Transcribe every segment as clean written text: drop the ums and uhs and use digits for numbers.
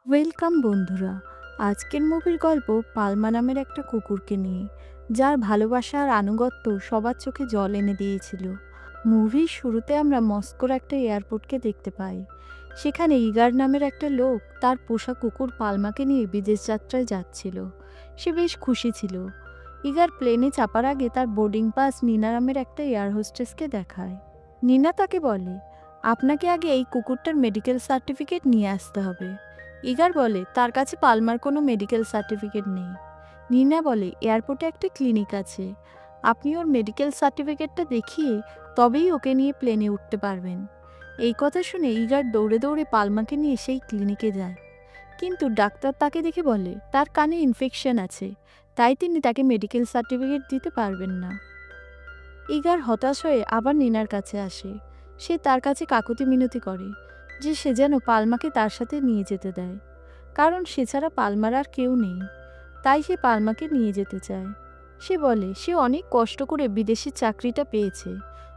Welcome বন্ধুরা। আজকের মুভির গল্প পালমা নামের একটা কুকুরকে নিয়ে, যার ভালোবাসা আর আনুগত্য সবার চোখে জল এনে দিয়েছিল। মুভির শুরুতে আমরা মস্কোর একটা এয়ারপোর্টকে দেখতে পাই। সেখানে ইগার নামের একটা লোক তার পোষা কুকুর পালমাকে নিয়ে বিদেশ যাত্রায় যাচ্ছিল। সে বেশ খুশি ছিল। ইগার প্লেনে চাপার আগে তার বোর্ডিং পাস নিনা নামের একটা এয়ার হোস্টেসকে দেখায়। নিনা তাকে বলে, আপনাকে আগে এই কুকুরটার মেডিকেল সার্টিফিকেট নিয়ে আসতে হবে। ইগার বলে তার কাছে পালমার কোনো মেডিকেল সার্টিফিকেট নেই। নিনা বলে এয়ারপোর্টে একটা ক্লিনিক আছে, আপনি ওর মেডিকেল সার্টিফিকেটটা দেখিয়ে তবেই ওকে নিয়ে প্লেনে উঠতে পারবেন। এই কথা শুনে ইগার দৌড়ে দৌড়ে পালমাকে নিয়ে সেই ক্লিনিকে যায়। কিন্তু ডাক্তার তাকে দেখে বলে তার কানে ইনফেকশন আছে, তাই তিনি তাকে মেডিকেল সার্টিফিকেট দিতে পারবেন না। ইগার হতাশ হয়ে আবার নিনার কাছে আসে। সে তার কাছে কাকুতি মিনতি করে যে সে যেন পালমাকে তার সাথে নিয়ে যেতে দেয়, কারণ সে ছাড়া পালমার আর কেউ নেই। তাই সে পালমাকে নিয়ে যেতে চায়। সে বলে সে অনেক কষ্ট করে বিদেশের চাকরিটা পেয়েছে,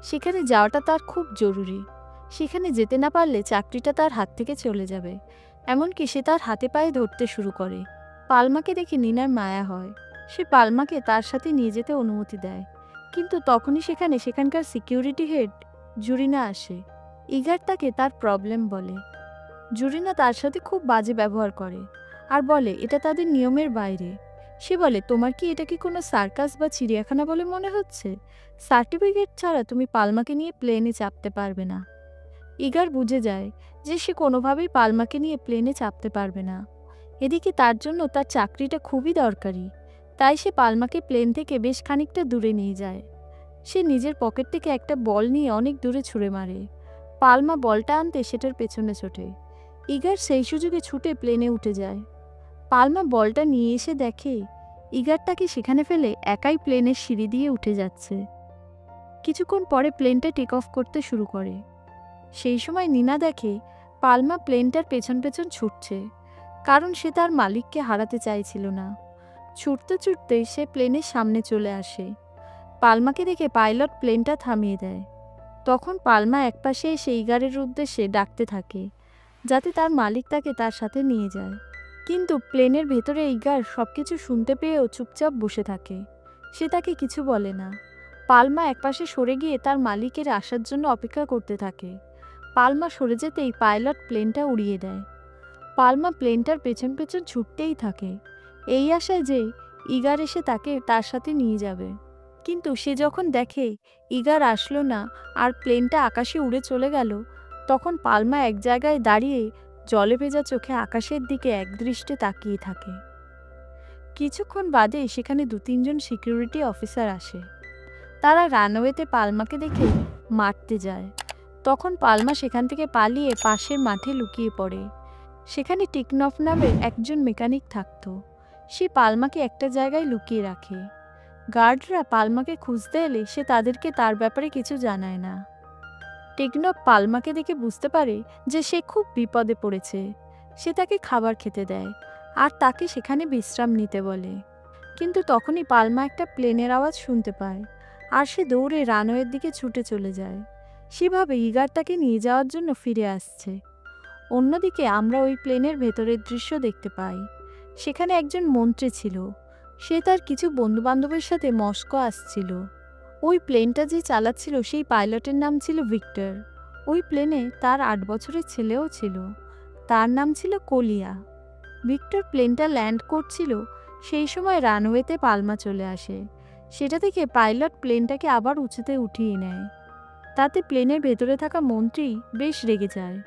সেখানে যাওয়াটা তার খুব জরুরি। সেখানে যেতে না পারলে চাকরিটা তার হাত থেকে চলে যাবে। এমনকি সে তার হাতে পায়ে ধরতে শুরু করে। পালমাকে দেখে নিনার মায়া হয়। সে পালমাকে তার সাথে নিয়ে যেতে অনুমতি দেয়। কিন্তু তখনই সেখানকার সিকিউরিটি হেড জুরিনা আসে। ইগার তাকে তার প্রবলেম বলে। জুরিনা তার সাথে খুব বাজে ব্যবহার করে আর বলে এটা তাদের নিয়মের বাইরে। সে বলে তোমার কি এটা কি কোনো সার্কাস বা চিড়িয়াখানা বলে মনে হচ্ছে? সার্টিফিকেট ছাড়া তুমি পালমাকে নিয়ে প্লেনে চাপতে পারবে না। ইগার বুঝে যায় যে সে কোনোভাবেই পালমাকে নিয়ে প্লেনে চাপতে পারবে না। এদিকে তার জন্য তার চাকরিটা খুবই দরকারি। তাই সে পালমাকে প্লেন থেকে বেশ খানিকটা দূরে নিয়ে যায়। সে নিজের পকেট থেকে একটা বল নিয়ে অনেক দূরে ছুঁড়ে মারে। পালমা বলটা আনতে সেটার পেছনে ছোটে। ইগার সেই সুযোগে ছুটে প্লেনে উঠে যায়। পালমা বলটা নিয়ে এসে দেখে ইগার তাকে সেখানে ফেলে একাই প্লেনের সিঁড়ি দিয়ে উঠে যাচ্ছে। কিছুক্ষণ পরে প্লেনটা টেক অফ করতে শুরু করে। সেই সময় নিনা দেখে পালমা প্লেনটার পেছন পেছন ছুটছে, কারণ সে তার মালিককে হারাতে চাইছিল না। ছুটতে ছুটতে সে প্লেনের সামনে চলে আসে। পালমাকে দেখে পাইলট প্লেনটা থামিয়ে দেয়। তখন পালমা একপাশে এসে ইগারের উদ্দেশ্যে ডাকতে থাকে যাতে তার মালিক তাকে তার সাথে নিয়ে যায়। কিন্তু প্লেনের ভেতরে ইগার সবকিছু শুনতে পেয়েও চুপচাপ বসে থাকে। সে তাকে কিছু বলে না। পালমা একপাশে সরে গিয়ে তার মালিকের আসার জন্য অপেক্ষা করতে থাকে। পালমা সরে যেতেই পাইলট প্লেনটা উড়িয়ে দেয়। পালমা প্লেনটার পেছন পেছন ছুটতেই থাকে, এই আশায় যে ইগার এসে তাকে তার সাথে নিয়ে যাবে। কিন্তু সে যখন দেখে ইগার আসলো না আর প্লেনটা আকাশে উড়ে চলে গেল, তখন পালমা এক জায়গায় দাঁড়িয়ে জলে ভেজা চোখে আকাশের দিকে একদৃষ্টে তাকিয়ে থাকে। কিছুক্ষণ বাদে সেখানে 2-3 জন সিকিউরিটি অফিসার আসে। তারা রানওয়েতে পালমাকে দেখে মারতে যায়। তখন পালমা সেখান থেকে পালিয়ে পাশের মাঠে লুকিয়ে পড়ে। সেখানে টিকনফ নামের একজন মেকানিক থাকতো। সে পালমাকে একটা জায়গায় লুকিয়ে রাখে। গার্ডরা পালমাকে খুঁজতে এলে সে তাদেরকে তার ব্যাপারে কিছু জানায় না। টেকনফ পালমাকে দেখে বুঝতে পারে যে সে খুব বিপদে পড়েছে। সে তাকে খাবার খেতে দেয় আর তাকে সেখানে বিশ্রাম নিতে বলে। কিন্তু তখনই পালমা একটা প্লেনের আওয়াজ শুনতে পায় আর সে দৌড়ে রানওয়ের দিকে ছুটে চলে যায়। সেভাবে ইগার তাকে নিয়ে যাওয়ার জন্য ফিরে আসছে। অন্যদিকে আমরা ওই প্লেনের ভেতরের দৃশ্য দেখতে পাই। সেখানে একজন মন্ত্রী ছিল। সে তার কিছু বন্ধুবান্ধবের সাথে মস্কো আসছিল। ওই প্লেনটা যে চালাচ্ছিল সেই পাইলটের নাম ছিল ভিক্টর। ওই প্লেনে তার 8 বছরের ছেলেও ছিল। তার নাম ছিল কোলিয়া। ভিক্টর প্লেনটা ল্যান্ড করছিল, সেই সময় রানওয়েতে পালমা চলে আসে। সেটা থেকে পাইলট প্লেনটাকে আবার উঁচুতে উঠিয়ে নেয়। তাতে প্লেনের ভেতরে থাকা মন্ত্রী বেশ রেগে যায়।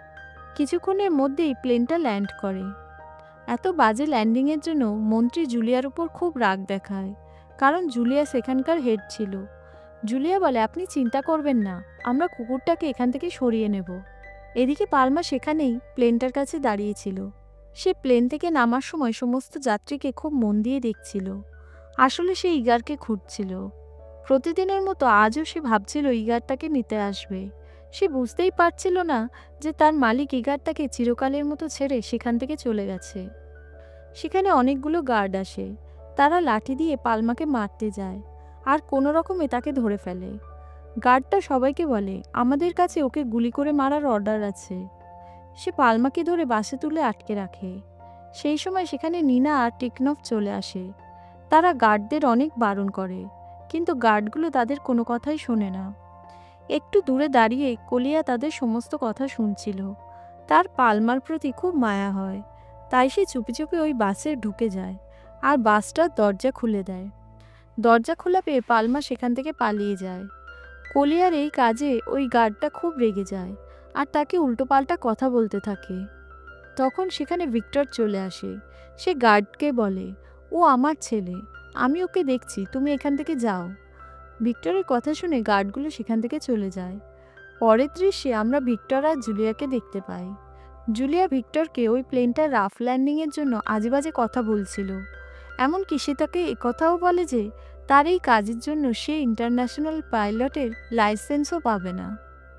কিছুক্ষণের মধ্যেই প্লেনটা ল্যান্ড করে। এত বাজে ল্যান্ডিংয়ের জন্য মন্ত্রী জুলিয়ার উপর খুব রাগ দেখায়, কারণ জুলিয়া সেখানকার হেড ছিল। জুলিয়া বলে আপনি চিন্তা করবেন না, আমরা কুকুরটাকে এখান থেকে সরিয়ে নেব। এদিকে পালমা সেখানেই প্লেনটার কাছে দাঁড়িয়েছিল। সে প্লেন থেকে নামার সময় সমস্ত যাত্রীকে খুব মন দিয়ে দেখছিল। আসলে সে ইগারকে খুঁজছিল। প্রতিদিনের মতো আজও সে ভাবছিল ইগার তাকে নিতে আসবে। সে বুঝতেই পারছিল না যে তার মালিক ইগার তাকে চিরকালের মতো ছেড়ে সেখান থেকে চলে গেছে। সেখানে অনেকগুলো গার্ড আসে। তারা লাঠি দিয়ে পালমাকে মারতে যায় আর কোনো রকমে তাকে ধরে ফেলে। গার্ডটা সবাইকে বলে আমাদের কাছে ওকে গুলি করে মারার অর্ডার আছে। সে পালমাকে ধরে বাসে তুলে আটকে রাখে। সেই সময় সেখানে নিনা আর টেকনফ চলে আসে। তারা গার্ডদের অনেক বারণ করে, কিন্তু গার্ডগুলো তাদের কোনো কথাই শোনে না। একটু দূরে দাঁড়িয়ে কলিয়া তাদের সমস্ত কথা শুনছিল। তার পালমার প্রতি খুব মায়া হয়, তাই সে চুপি চুপি ওই বাসে ঢুকে যায় আর বাসটার দরজা খুলে দেয়। দরজা খোলা পেয়ে পালমা সেখান থেকে পালিয়ে যায়। কলিয়ার এই কাজে ওই গার্ডটা খুব রেগে যায় আর তাকে উল্টোপাল্টা কথা বলতে থাকে। তখন সেখানে ভিক্টর চলে আসে। সে গার্ডকে বলে, ও আমার ছেলে, আমি ওকে দেখছি, তুমি এখান থেকে যাও। ভিক্টরের কথা শুনে গার্ডগুলো সেখান থেকে চলে যায়। পরের দৃশ্যে আমরা ভিক্টর আর জুলিয়াকে দেখতে পাই। জুলিয়া ভিক্টরকে ওই প্লেনটা রাফ ল্যান্ডিংয়ের জন্য আজেবাজে কথা বলছিল। এমনকি সে তাকে একথাও বলে যে তার এই কাজের জন্য সে ইন্টারন্যাশনাল পাইলটের লাইসেন্সও পাবে না।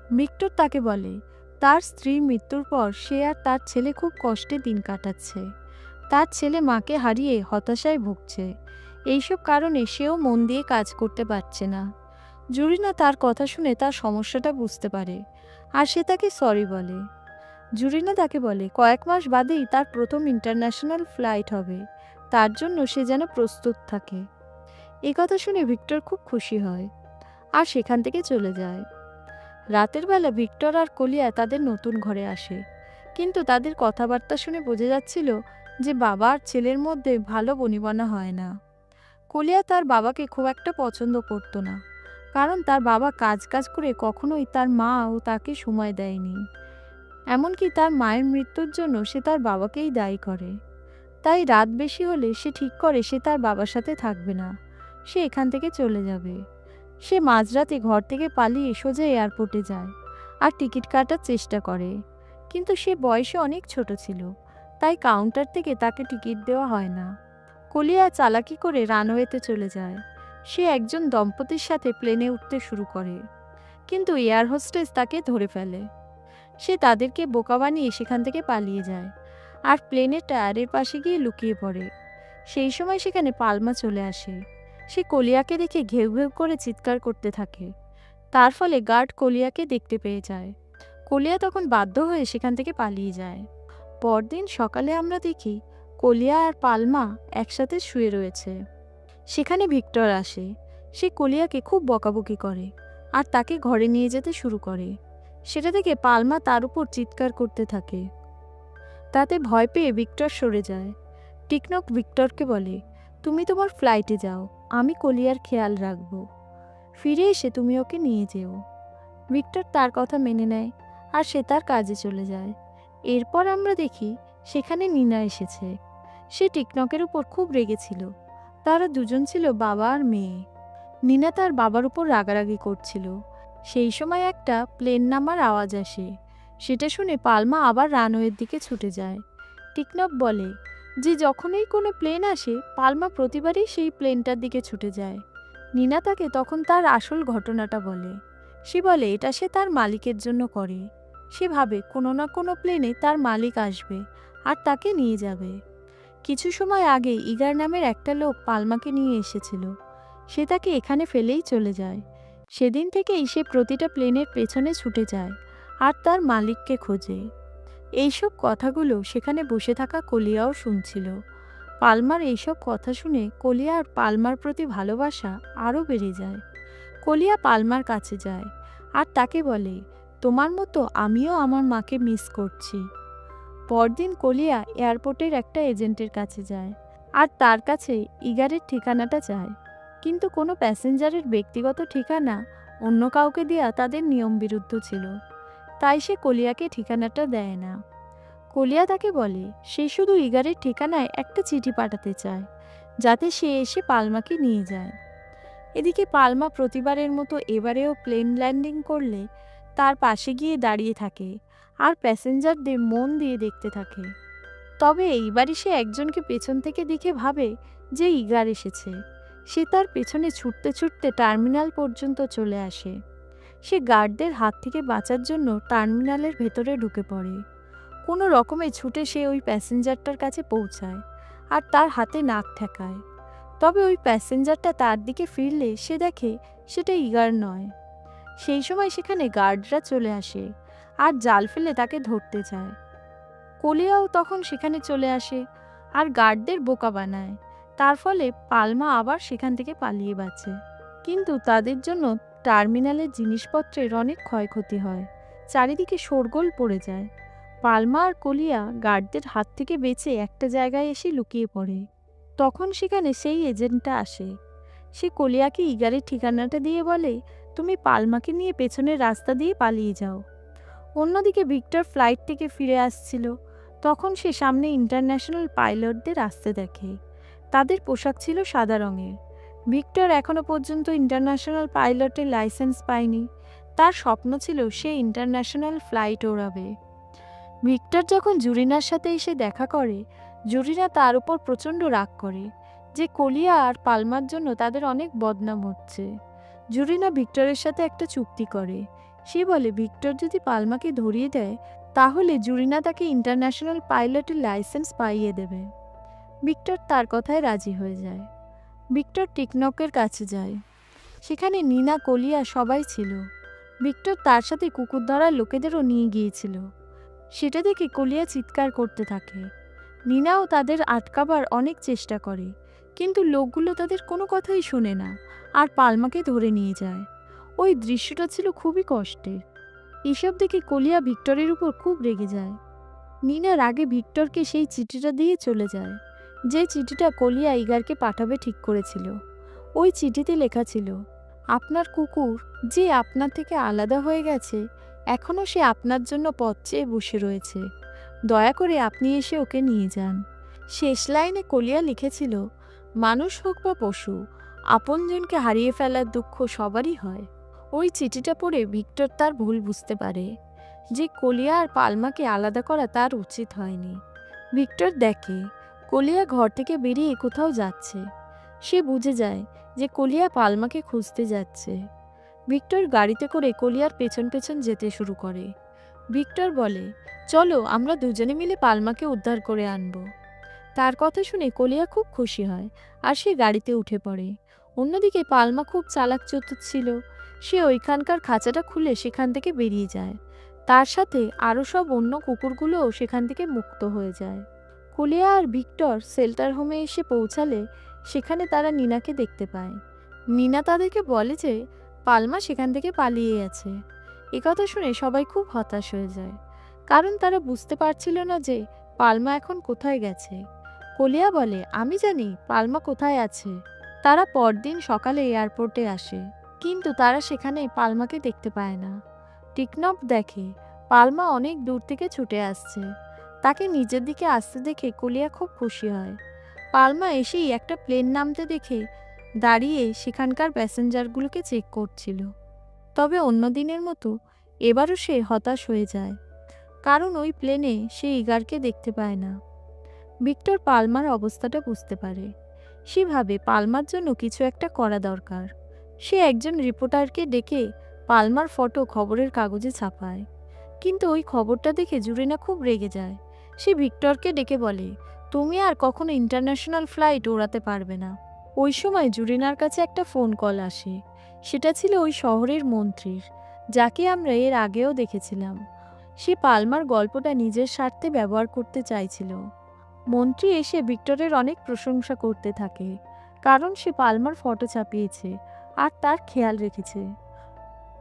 ভিক্টর তাকে বলে তার স্ত্রীর মৃত্যুর পর সে আর তার ছেলে খুব কষ্টে দিন কাটাচ্ছে। তার ছেলে মাকে হারিয়ে হতাশায় ভুগছে। এইসব কারণে সেও মন দিয়ে কাজ করতে পারছে না। জুরিনা তার কথা শুনে তার সমস্যাটা বুঝতে পারে আর সে তাকে সরি বলে। জুরিনা তাকে বলে কয়েক মাস বাদেই তার প্রথম ইন্টারন্যাশনাল ফ্লাইট হবে, তার জন্য সে যেন প্রস্তুত থাকে। এই কথা শুনে ভিক্টর খুব খুশি হয় আর সেখান থেকে চলে যায়। রাতের বেলা ভিক্টর আর কলিয়া তাদের নতুন ঘরে আসে, কিন্তু তাদের কথাবার্তা শুনে বোঝা যাচ্ছিল যে বাবা আর ছেলের মধ্যে ভালো বনিবনা হয় না। কলিয়া তার বাবাকে খুব একটা পছন্দ করত না, কারণ তার বাবা কাজ করে কখনোই তার মা ও তাকে সময় দেয়নি। এমনকি তার মায়ের মৃত্যুর জন্য সে তার বাবাকেই দায়ী করে। তাই রাত বেশি হলে সে ঠিক করে সে তার বাবার সাথে থাকবে না, সে এখান থেকে চলে যাবে। সে মাঝরাতে ঘর থেকে পালিয়ে সোজা এয়ারপোর্টে যায় আর টিকিট কাটার চেষ্টা করে, কিন্তু সে বয়সে অনেক ছোট ছিল, তাই কাউন্টার থেকে তাকে টিকিট দেওয়া হয় না। কলিয়া চালাকি করে রানওয়েতে চলে যায়। সে একজন দম্পতির সাথে প্লেনে উঠতে শুরু করে, কিন্তু এয়ার হোস্টেস তাকে ধরে ফেলে। সে তাদেরকে বোকা বানিয়ে সেখান থেকে পালিয়ে যায় আর প্লেনের টায়ারের পাশে গিয়ে লুকিয়ে পড়ে। সেই সময় সেখানে পালমা চলে আসে। সে কলিয়াকে দেখে ঘেউ ঘেউ করে চিৎকার করতে থাকে। তার ফলে গার্ড কলিয়াকে দেখতে পেয়ে যায়। কলিয়া তখন বাধ্য হয়ে সেখান থেকে পালিয়ে যায়। পরদিন সকালে আমরা দেখি কলিয়া আর পালমা একসাথে শুয়ে রয়েছে। সেখানে ভিক্টর আসে। সে কলিয়াকে খুব বকাবকি করে আর তাকে ঘরে নিয়ে যেতে শুরু করে। সেটা থেকে পালমা তার উপর চিৎকার করতে থাকে। তাতে ভয় পেয়ে ভিক্টর সরে যায়। টিকনক ভিক্টরকে বলে, তুমি তোমার ফ্লাইটে যাও, আমি কলিয়ার খেয়াল রাখব, ফিরে এসে তুমি ওকে নিয়ে যেও। ভিক্টর তার কথা মেনে নেয় আর সে তার কাজে চলে যায়। এরপর আমরা দেখি সেখানে নিনা এসেছে। সে টিকনকের উপর খুব রেগেছিল। তারা দুজন ছিল বাবা আর মেয়ে। নিনা তার বাবার উপর রাগারাগি করছিল। সেই সময় একটা প্লেন নামার আওয়াজ আসে। সেটা শুনে পালমা আবার রানওয়ের দিকে ছুটে যায়। টিকনক বলে যে যখনই কোনো প্লেন আসে পালমা প্রতিবারই সেই প্লেনটার দিকে ছুটে যায়। নিনা তাকে তখন তার আসল ঘটনাটা বলে। সে বলে এটা সে তার মালিকের জন্য করে। সে ভাবে কোনো না কোনো প্লেনে তার মালিক আসবে আর তাকে নিয়ে যাবে। কিছু সময় আগে ইগার নামের একটা লোক পালমাকে নিয়ে এসেছিল। সে তাকে এখানে ফেলেই চলে যায়। সেদিন থেকেই সে প্রতিটা প্লেনের পেছনে ছুটে যায় আর তার মালিককে খোঁজে। এইসব কথাগুলো সেখানে বসে থাকা কলিয়াও শুনছিল। পালমার এইসব কথা শুনে কলিয়া আর পালমার প্রতি ভালোবাসা আরও বেড়ে যায়। কলিয়া পালমার কাছে যায় আর তাকে বলে, তোমার মতো আমিও আমার মাকে মিস করছি। পরদিন কলিয়া এয়ারপোর্টের একটা এজেন্টের কাছে যায় আর তার কাছে ইগারের ঠিকানাটা চায়, কিন্তু কোনো প্যাসেঞ্জারের ব্যক্তিগত ঠিকানা অন্য কাউকে দেওয়া তাদের নিয়ম বিরুদ্ধ ছিল, তাই সে কলিয়াকে ঠিকানাটা দেয় না। কলিয়া তাকে বলে সে শুধু ইগারের ঠিকানায় একটা চিঠি পাঠাতে চায়, যাতে সে এসে পালমাকে নিয়ে যায়। এদিকে পালমা প্রতিবারের মতো এবারেও প্লেন ল্যান্ডিং করলে তার পাশে গিয়ে দাঁড়িয়ে থাকে আর প্যাসেঞ্জারদের মন দিয়ে দেখতে থাকে। তবে এইবারই সে একজনকে পেছন থেকে দেখে ভাবে যে ইগার এসেছে। সে তার পেছনে ছুটতে ছুটতে টার্মিনাল পর্যন্ত চলে আসে। সে গার্ডদের হাত থেকে বাঁচার জন্য টার্মিনালের ভেতরে ঢুকে পড়ে। কোনো রকমে ছুটে সে ওই প্যাসেঞ্জারটার কাছে পৌঁছায় আর তার হাতে নাক ঠেকায়। তবে ওই প্যাসেঞ্জারটা তার দিকে ফিরলে সে দেখে সেটা ইগার নয়। সেই সময় সেখানে গার্ডরা চলে আসে আর জাল ফেলে তাকে ধরতে চায়। কলিয়াও তখন সেখানে চলে আসে। আর গার্ডদের বোকা বানায়। তার ফলে পালমা আবার সেখান থেকে পালিয়ে বাঁচে। কিন্তু তাদের জন্য টার্মিনালের জিনিসপত্রের অনেক ক্ষয়ক্ষতি হয়, চারিদিকে শোরগোল পড়ে যায়। পালমা আর কলিয়া গার্ডদের হাত থেকে বেঁচে একটা জায়গায় এসে লুকিয়ে পড়ে। তখন সেখানে সেই এজেন্টটা আসে। সে কলিয়াকে ইগারের ঠিকানাটা দিয়ে বলে, তুমি পালমাকে নিয়ে পেছনের রাস্তা দিয়ে পালিয়ে যাও। অন্যদিকে ভিক্টর ফ্লাইট থেকে ফিরে আসছিল। তখন সে সামনে ইন্টারন্যাশনাল পাইলটদের আসতে দেখে। তাদের পোশাক ছিল সাদা রঙের। ভিক্টর এখনো পর্যন্ত ইন্টারন্যাশনাল পাইলটের লাইসেন্স পায়নি। তার স্বপ্ন ছিল সে ইন্টারন্যাশনাল ফ্লাইট ওড়াবে। ভিক্টর যখন জুরিনার সাথে এসে দেখা করে, জুরিনা তার উপর প্রচণ্ড রাগ করে যে কলিয়া আর পালমার জন্য তাদের অনেক বদনাম হচ্ছে। জুরিনা ভিক্টরের সাথে একটা চুক্তি করে। সে বলে ভিক্টর যদি পালমাকে ধরিয়ে দেয় তাহলে জুরিনা তাকে ইন্টারন্যাশনাল পাইলটের লাইসেন্স পাইয়ে দেবে। ভিক্টর তার কথায় রাজি হয়ে যায়। ভিক্টর টিকনকের কাছে যায়। সেখানে নিনা, কলিয়া সবাই ছিল। ভিক্টর তার সাথে কুকুর ধরার লোকেদেরও নিয়ে গিয়েছিল। সেটা দেখে কলিয়া চিৎকার করতে থাকে। নিনাও তাদের আটকাবার অনেক চেষ্টা করে, কিন্তু লোকগুলো তাদের কোনো কথাই শোনে না আর পালমাকে ধরে নিয়ে যায়। ওই দৃশ্যটা ছিল খুবই কষ্টের। এসব দেখে কলিয়া ভিক্টরের উপর খুব রেগে যায়। নিনা রাগে ভিক্টরকে সেই চিঠিটা দিয়ে চলে যায়, যে চিঠিটা কলিয়া ইগারকে পাঠাবে ঠিক করেছিল। ওই চিঠিতে লেখা ছিল, আপনার কুকুর যে আপনার থেকে আলাদা হয়ে গেছে, এখনও সে আপনার জন্য পথ চেয়ে বসে রয়েছে। দয়া করে আপনি এসে ওকে নিয়ে যান। শেষ লাইনে কলিয়া লিখেছিল, মানুষ হোক বা পশু, আপনজনকে হারিয়ে ফেলার দুঃখ সবারই হয়। ওই চিঠিটা পড়ে ভিক্টর তার ভুল বুঝতে পারে, যে কলিয়া আর পালমাকে আলাদা করা তার উচিত হয়নি। ভিক্টর দেখে কলিয়া ঘর থেকে বেরিয়ে কোথাও যাচ্ছে। সে বুঝে যায় যে কলিয়া পালমাকে খুঁজতে যাচ্ছে। ভিক্টর গাড়িতে করে কলিয়ার পেছন পেছন যেতে শুরু করে। ভিক্টর বলে, চলো আমরা দুজনে মিলে পালমাকে উদ্ধার করে আনব। তার কথা শুনে কলিয়া খুব খুশি হয় আর সে গাড়িতে উঠে পড়ে। অন্যদিকে পালমা খুব চালাক চতুর ছিল। সে ওইখানকার খাঁচাটা খুলে সেখান থেকে বেরিয়ে যায়। তার সাথে আরও সব অন্য কুকুরগুলোও সেখান থেকে মুক্ত হয়ে যায়। কলিয়া আর ভিক্টর শেল্টার হোমে এসে পৌঁছালে সেখানে তারা নিনাকে দেখতে পায়। নিনা তাদেরকে বলে যে পালমা সেখান থেকে পালিয়ে গেছে। একথা শুনে সবাই খুব হতাশ হয়ে যায়, কারণ তারা বুঝতে পারছিল না যে পালমা এখন কোথায় গেছে। কলিয়া বলে, আমি জানি পালমা কোথায় আছে। তারা পরদিন সকালে এয়ারপোর্টে আসে, কিন্তু তারা সেখানে পালমাকে দেখতে পায় না। টিকনক দেখে পালমা অনেক দূর থেকে ছুটে আসছে। তাকে নিজের দিকে আসতে দেখে কলিয়া খুব খুশি হয়। পালমা এসেই একটা প্লেন নামতে দেখে দাঁড়িয়ে সেখানকার প্যাসেঞ্জারগুলোকে চেক করছিল। তবে অন্য দিনের মতো এবারও সে হতাশ হয়ে যায়, কারণ ওই প্লেনে সে ইগারকে দেখতে পায় না। ভিক্টর পালমার অবস্থাটা বুঝতে পারে। সে ভাবে পালমার জন্য কিছু একটা করা দরকার। সে একজন রিপোর্টারকে ডেকে পালমার ফটো খবরের কাগজে ছাপায়। কিন্তু ওই খবরটা দেখে জুরিনা খুব রেগে যায়। সে ভিক্টরকে ডেকে বলে, তুমি আর কখনো ইন্টারন্যাশনাল ফ্লাইট ওড়াতে পারবে না। ওই সময় জুরিনার কাছে একটা ফোন কল আসে। সেটা ছিল ওই শহরের মন্ত্রীর, যাকে আমরা এর আগেও দেখেছিলাম। সে পালমার গল্পটা নিজের স্বার্থে ব্যবহার করতে চাইছিল। মন্ত্রী এসে ভিক্টরের অনেক প্রশংসা করতে থাকে, কারণ সে পালমার ফটো ছাপিয়েছে আর তার খেয়াল রেখেছে।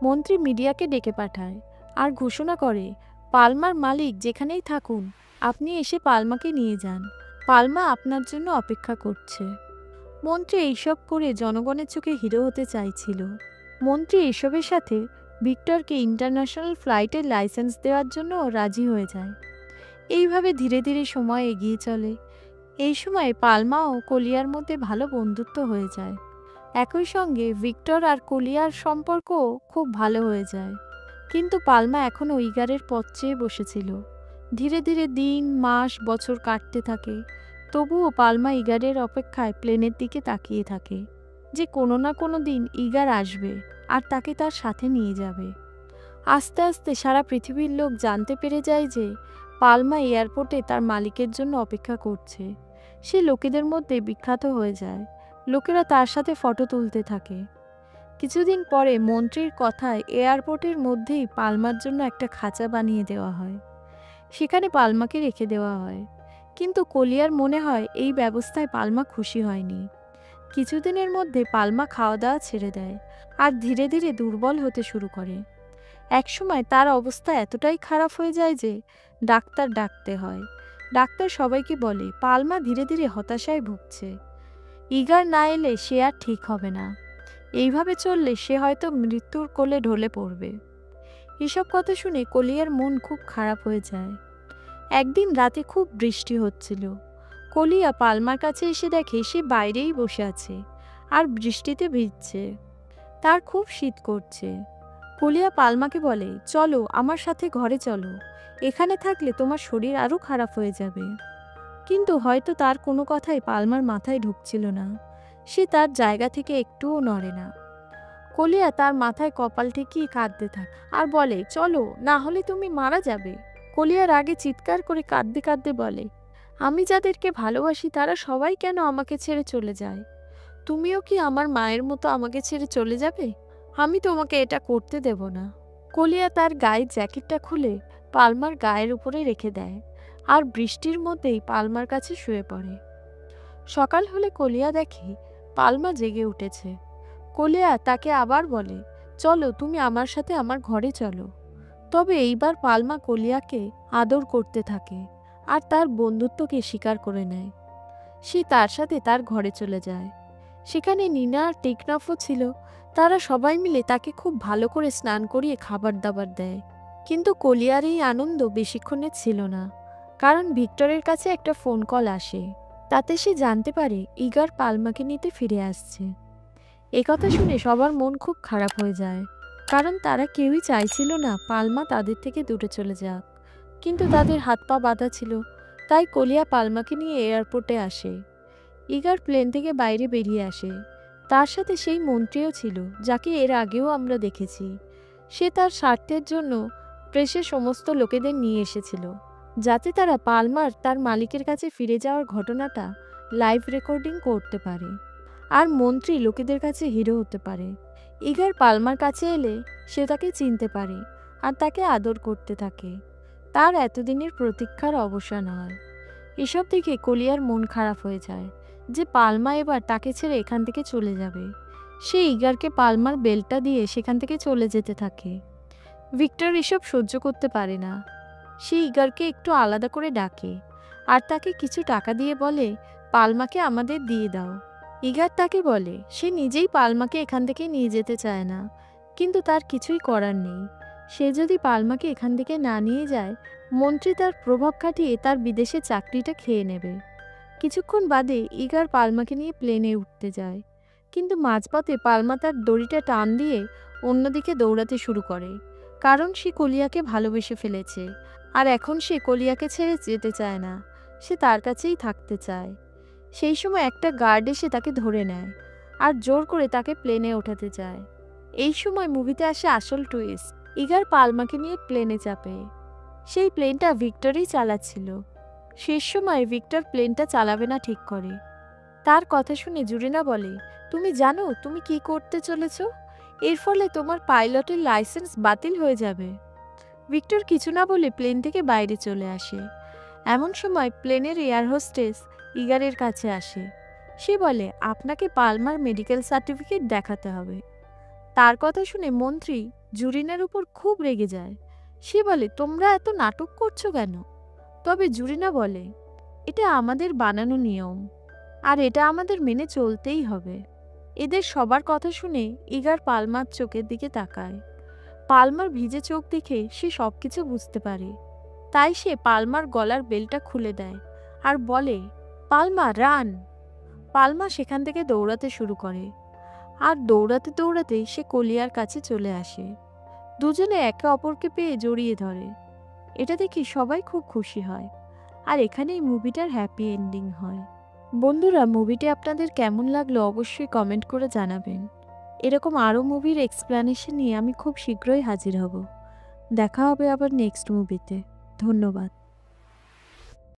মন্ত্রী মিডিয়াকে ডেকে পাঠায় আর ঘোষণা করে, পালমার মালিক যেখানেই থাকুন, আপনি এসে পালমাকে নিয়ে যান। পালমা আপনার জন্য অপেক্ষা করছে। মন্ত্রী এইসব করে জনগণের চোখে হিরো হতে চাইছিল। মন্ত্রী এসবের সাথে ভিক্টরকে ইন্টারন্যাশনাল ফ্লাইটের লাইসেন্স দেওয়ার জন্য রাজি হয়ে যায়। এইভাবে ধীরে ধীরে সময় এগিয়ে চলে। এই সময় পালমা ও কলিয়ার মধ্যে ভালো বন্ধুত্ব হয়ে যায়। একই সঙ্গে ভিক্টর আর কলিয়ার সম্পর্কও খুব ভালো হয়ে যায়। কিন্তু পালমা এখনও ইগারের পথ চেয়ে বসেছিল। ধীরে ধীরে দিন, মাস, বছর কাটতে থাকে। তবুও পালমা ইগারের অপেক্ষায় প্লেনের দিকে তাকিয়ে থাকে, যে কোনো না কোনো দিন ইগার আসবে আর তাকে তার সাথে নিয়ে যাবে। আস্তে আস্তে সারা পৃথিবীর লোক জানতে পেরে যায় যে পালমা এয়ারপোর্টে তার মালিকের জন্য অপেক্ষা করছে। সে লোকেদের মধ্যে বিখ্যাত হয়ে যায়। লোকেরা তার সাথে ফটো তুলতে থাকে। কিছুদিন পরে মন্ত্রীর কথায় এয়ারপোর্টের মধ্যেই পালমার জন্য একটা খাঁচা বানিয়ে দেওয়া হয়। সেখানে পালমাকে রেখে দেওয়া হয়। কিন্তু কলিয়ার মনে হয় এই ব্যবস্থায় পালমা খুশি হয়নি। কিছুদিনের মধ্যে পালমা খাওয়া দাওয়া ছেড়ে দেয় আর ধীরে ধীরে দুর্বল হতে শুরু করে। একসময় তার অবস্থা এতটাই খারাপ হয়ে যায় যে ডাক্তার ডাকতে হয়। ডাক্তার সবাইকে বলে পালমা ধীরে ধীরে হতাশায় ভুগছে, ইগার না এলে সে আর ঠিক হবে না, এইভাবে চললে সে হয়তো মৃত্যুর কোলে ঢলে পড়বে। এসব কথা শুনে কলিয়ার মন খুব খারাপ হয়ে যায়। একদিন রাতে খুব বৃষ্টি হচ্ছিল। কলিয়া পালমার কাছে এসে দেখে সে বাইরেই বসে আছে আর বৃষ্টিতে ভিজছে। তার খুব শীত করছে। কলিয়া পালমাকে বলে, চলো আমার সাথে ঘরে চলো, এখানে থাকলে তোমার শরীর আরও খারাপ হয়ে যাবে। কিন্তু হয়তো তার কোনো কথাই পালমার মাথায় ঢুকছিল না। সে তার জায়গা থেকে একটুও নড়ে না। কলিয়া তার মাথায় কপাল ঠেকিয়ে কাঁদতে থাকে আর বলে, চলো, না হলে তুমি মারা যাবে। কলিয়ার আগে চিৎকার করে কাঁদতে কাঁদতে বলে, আমি যাদেরকে ভালোবাসি তারা সবাই কেন আমাকে ছেড়ে চলে যায়? তুমিও কি আমার মায়ের মতো আমাকে ছেড়ে চলে যাবে? আমি তোমাকে এটা করতে দেব না। কলিয়া তার গায়ের জ্যাকেটটা খুলে পালমার গায়ের উপরে রেখে দেয় আর বৃষ্টির মধ্যেই পালমার কাছে শুয়ে পড়ে। সকাল হলে কলিয়া দেখে পালমা জেগে উঠেছে। কলিয়া তাকে আবার বলে, চলো, তুমি আমার সাথে আমার ঘরে চলো। তবে এইবার পালমা কলিয়াকে আদর করতে থাকে আর তার বন্ধুত্বকে স্বীকার করে নেয়। সে তার সাথে তার ঘরে চলে যায়। সেখানে নিনা আর টেকনাফও ছিল। তারা সবাই মিলে তাকে খুব ভালো করে স্নান করিয়ে খাবার দাবার দেয়। কিন্তু কলিয়ার এই আনন্দ বেশিক্ষণের ছিল না, কারণ ভিক্টরের কাছে একটা ফোন কল আসে। তাতে সে জানতে পারে ইগার পালমাকে নিতে ফিরে আসছে। একথা শুনে সবার মন খুব খারাপ হয়ে যায়, কারণ তারা কেউই চাইছিল না পালমা তাদের থেকে দূরে চলে যাক। কিন্তু তাদের হাত পা বাঁধা ছিল, তাই কলিয়া পালমাকে নিয়ে এয়ারপোর্টে আসে। ইগার প্লেন থেকে বাইরে বেরিয়ে আসে। তার সাথে সেই মন্ত্রীও ছিল যাকে এর আগেও আমরা দেখেছি। সে তার স্বার্থের জন্য প্রেসের সমস্ত লোকেদের নিয়ে এসেছিল, যাতে তারা পালমার তার মালিকের কাছে ফিরে যাওয়ার ঘটনাটা লাইভ রেকর্ডিং করতে পারে আর মন্ত্রী লোকেদের কাছে হিরো হতে পারে। ইগার পালমার কাছে এলে সে তাকে চিনতে পারে আর তাকে আদর করতে থাকে। তার এতদিনের প্রতীক্ষার অবসান হয়। এসব দেখে কলিয়ার মন খারাপ হয়ে যায় যে পালমা এবার তাকে ছেড়ে এখান থেকে চলে যাবে। সে ইগারকে পালমার বেলটা দিয়ে সেখান থেকে চলে যেতে থাকে। ভিক্টর এসব সহ্য করতে পারে না। সে ইগারকে একটু আলাদা করে ডাকে আর তাকে কিছু টাকা দিয়ে বলে, পালমাকে আমাদের দিয়ে দাও। ইগার তাকে বলে সে নিজেই পালমাকে এখান থেকে নিয়ে যেতে চায় না, কিন্তু তার কিছুই করার নেই। সে যদি পালমাকে এখান থেকে না নিয়ে যায়, মন্ত্রী তার প্রভাব খাটিয়ে তার বিদেশে চাকরিটা খেয়ে নেবে। কিছুক্ষণ বাদে ইগার পালমাকে নিয়ে প্লেনে উঠতে যায়, কিন্তু মাঝপথে পালমা তার দড়িটা টান দিয়ে অন্যদিকে দৌড়াতে শুরু করে, কারণ সে কলিয়াকে ভালোবেসে ফেলেছে আর এখন সে কলিয়াকে ছেড়ে যেতে চায় না। সে তার কাছেই থাকতে চায়। সেই সময় একটা গার্ড এসে তাকে ধরে নেয় আর জোর করে তাকে প্লেনে ওঠাতে চায়। এই সময় মুভিতে আসে আসল টুইস্ট। ইগার পালমাকে নিয়ে প্লেনে চাপে। সেই প্লেনটা ভিক্টরই চালাচ্ছিল। শেষ সময় ভিক্টর প্লেনটা চালাবে না ঠিক করে। তার কথা শুনে জুরিনা বলে, তুমি জানো তুমি কি করতে চলেছ? এর ফলে তোমার পাইলটের লাইসেন্স বাতিল হয়ে যাবে। ভিক্টর কিছু না বলে প্লেন থেকে বাইরে চলে আসে। এমন সময় প্লেনের এয়ার হোস্টেস ইগারের কাছে আসে। সে বলে, আপনাকে পালমার মেডিকেল সার্টিফিকেট দেখাতে হবে। তার কথা শুনে মন্ত্রী জুরিনার উপর খুব রেগে যায়। সে বলে, তোমরা এত নাটক করছো কেন? তবে জুরিনা বলে, এটা আমাদের বানানো নিয়ম আর এটা আমাদের মেনে চলতেই হবে। এদের সবার কথা শুনে ইগার পালমার চোখের দিকে তাকায়। পালমার ভিজে চোখ দেখে সে সবকিছু বুঝতে পারে। তাই সে পালমার গলার বেলটা খুলে দেয় আর বলে, পালমা রান। পালমা সেখান থেকে দৌড়াতে শুরু করে আর দৌড়াতে দৌড়াতে সে কলিয়ার কাছে চলে আসে। দুজনে একে অপরকে পেয়ে জড়িয়ে ধরে। এটা দেখে সবাই খুব খুশি হয় আর এখানেই মুভিটার হ্যাপি এন্ডিং হয়। বন্ধুরা, মুভিটি আপনাদের কেমন লাগলো অবশ্যই কমেন্ট করে জানাবেন। এরকম আরও মুভির এক্সপ্লানেশন নিয়ে আমি খুব শীঘ্রই হাজির হব। দেখা হবে আবার নেক্সট মুভিতে। ধন্যবাদ।